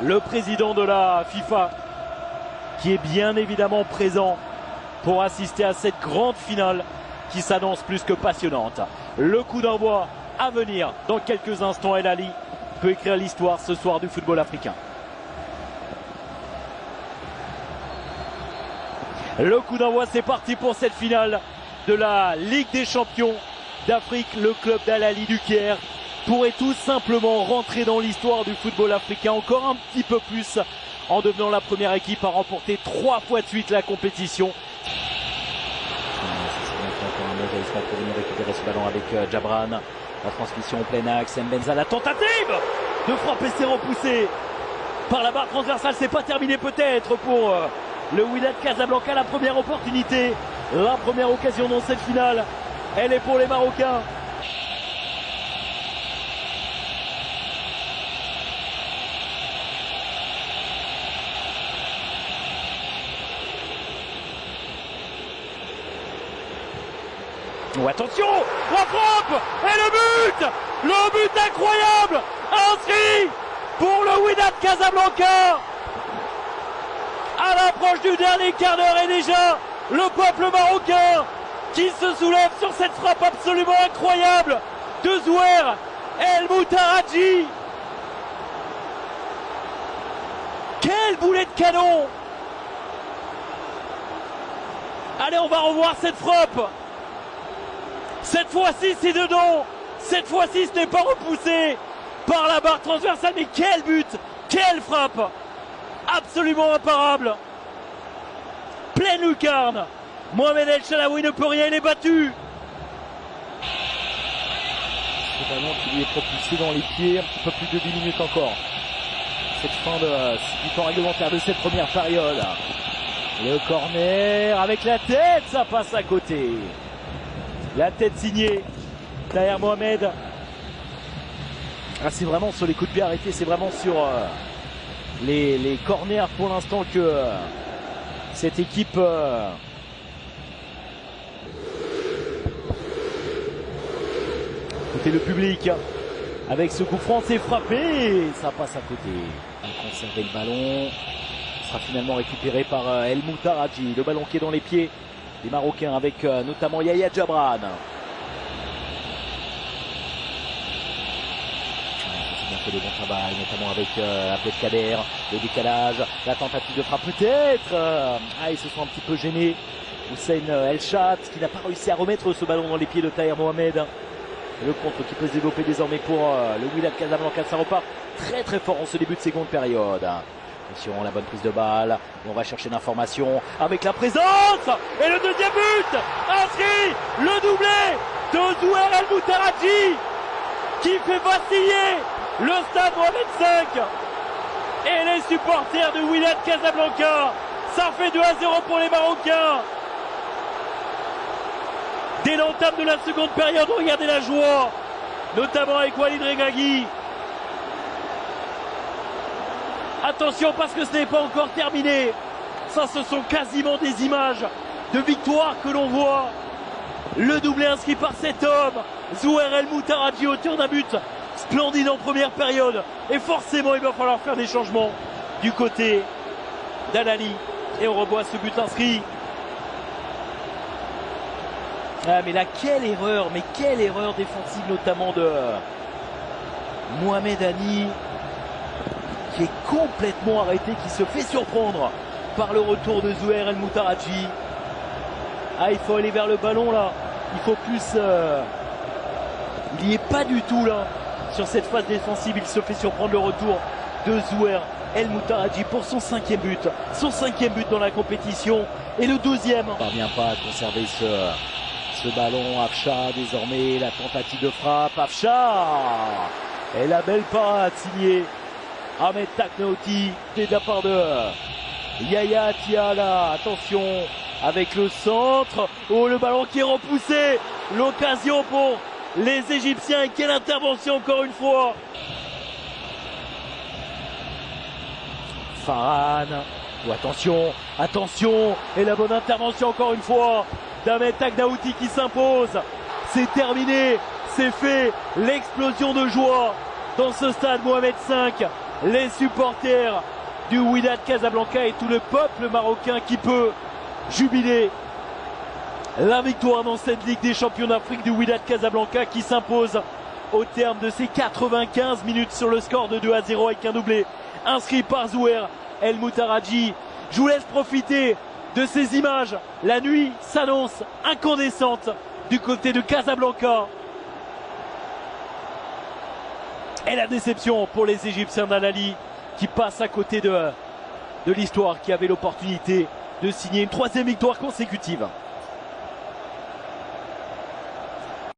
Le président de la FIFA qui est bien évidemment présent pour assister à cette grande finale qui s'annonce plus que passionnante. Le coup d'envoi à venir dans quelques instants. El Ahly peut écrire l'histoire ce soir du football africain. Le coup d'envoi, c'est parti pour cette finale de la Ligue des Champions d'Afrique. Le club d'Al Ahly du Caire pourrait tout simplement rentrer dans l'histoire du football africain encore un petit peu plus en devenant la première équipe à remporter 3 fois de suite la compétition. Pour venir récupérer ce ballon avec Djabran. La transmission au plein axe. Mbenza, la tentative de frapper, c'est repoussé par la barre transversale. C'est pas terminé peut-être pour le Wydad Casablanca. La première opportunité, la première occasion dans cette finale, elle est pour les Marocains. Oh, attention, la frappe et le but incroyable, inscrit pour le Wydad Casablanca. À l'approche du dernier quart d'heure et déjà le peuple marocain qui se soulève sur cette frappe absolument incroyable de Zouer El Moutaraji. Quel boulet de canon! Allez, on va revoir cette frappe. Cette fois-ci, c'est dedans. Cette fois-ci, ce n'est pas repoussé par la barre transversale. Mais quel but! Quelle frappe! Absolument imparable. Pleine lucarne. Mohamed El Chalaoui ne peut rien, il est battu. Ce ballon qui lui est propulsé dans les pieds. Un petit peu plus de 10 minutes encore. Cette fin du temps réglementaire de cette première période. Le corner avec la tête, ça passe à côté. La tête signée derrière Mohamed. Ah, c'est vraiment sur les coups de pied arrêtés, c'est vraiment sur les corners pour l'instant que cette équipe écoutez le public avec ce coup franc, c'est frappé, ça passe à côté. On conserve le ballon, il sera finalement récupéré par El Moutaraji. Le ballon qui est dans les pieds des Marocains avec notamment Yaya Djabran. C'est bien fait de bon travail, notamment avec Abdelkader. Le décalage, la tentative de frappe peut-être. Ils se sont un petit peu gênés. Hussein El Chat qui n'a pas réussi à remettre ce ballon dans les pieds de Tahir Mohamed. Le contre qui peut se développer désormais pour le Wydad Casablanca. Ça repart très très fort en ce début de seconde période. Attention, la bonne prise de balle. Et on va chercher l'information avec la présence. Et le deuxième but inscrit, le doublé de Zouer El Moutaraji qui fait vaciller le stade Mohamed V et les supporters de Wydad Casablanca. Ça fait 2-0 pour les Marocains. Dès l'entame de la seconde période, regardez la joie, notamment avec Walid Regragui. Attention parce que ce n'est pas encore terminé. Ça, ce sont quasiment des images de victoire que l'on voit. Le doublé inscrit par cet homme, Zouer El Moutaraji, auteur d'un but splendide en première période. Et forcément, il va falloir faire des changements du côté d'Al Ahly. Et on revoit ce but inscrit. Ah, mais là, quelle erreur défensive, notamment de Mohamed Hani, qui est complètement arrêté, qui se fait surprendre par le retour de Zouer El Moutaraji. Il faut aller vers le ballon là. Il faut plus. Il n'y est pas du tout là sur cette phase défensive. Il se fait surprendre le retour de Zouer El Moutaraji pour son 5e but. Son 5e but dans la compétition. Et le 2e. Il ne parvient pas à conserver ce ballon. Afcha désormais. La tentative de frappe. Afcha. Et la belle parade signée Ahmed Taknaouti de la part de Yaya Tiala. Attention avec le centre. Oh, le ballon qui est repoussé. L'occasion pour les Égyptiens. Et quelle intervention encore une fois. Farhan. Oh, attention. Et la bonne intervention encore une fois d'Ahmed Taknaouti qui s'impose. C'est terminé. C'est fait. L'explosion de joie dans ce stade Mohamed V. les supporters du Wydad Casablanca et tout le peuple marocain qui peut jubiler la victoire dans cette Ligue des Champions d'Afrique du Wydad Casablanca qui s'impose au terme de ses 95 minutes sur le score de 2-0 avec un doublé inscrit par Zouer El Moutaraji. Je vous laisse profiter de ces images. La nuit s'annonce incandescente du côté de Casablanca. Et la déception pour les Égyptiens d'Al-Ahly qui passent à côté de l'histoire, qui avait l'opportunité de signer une 3e victoire consécutive.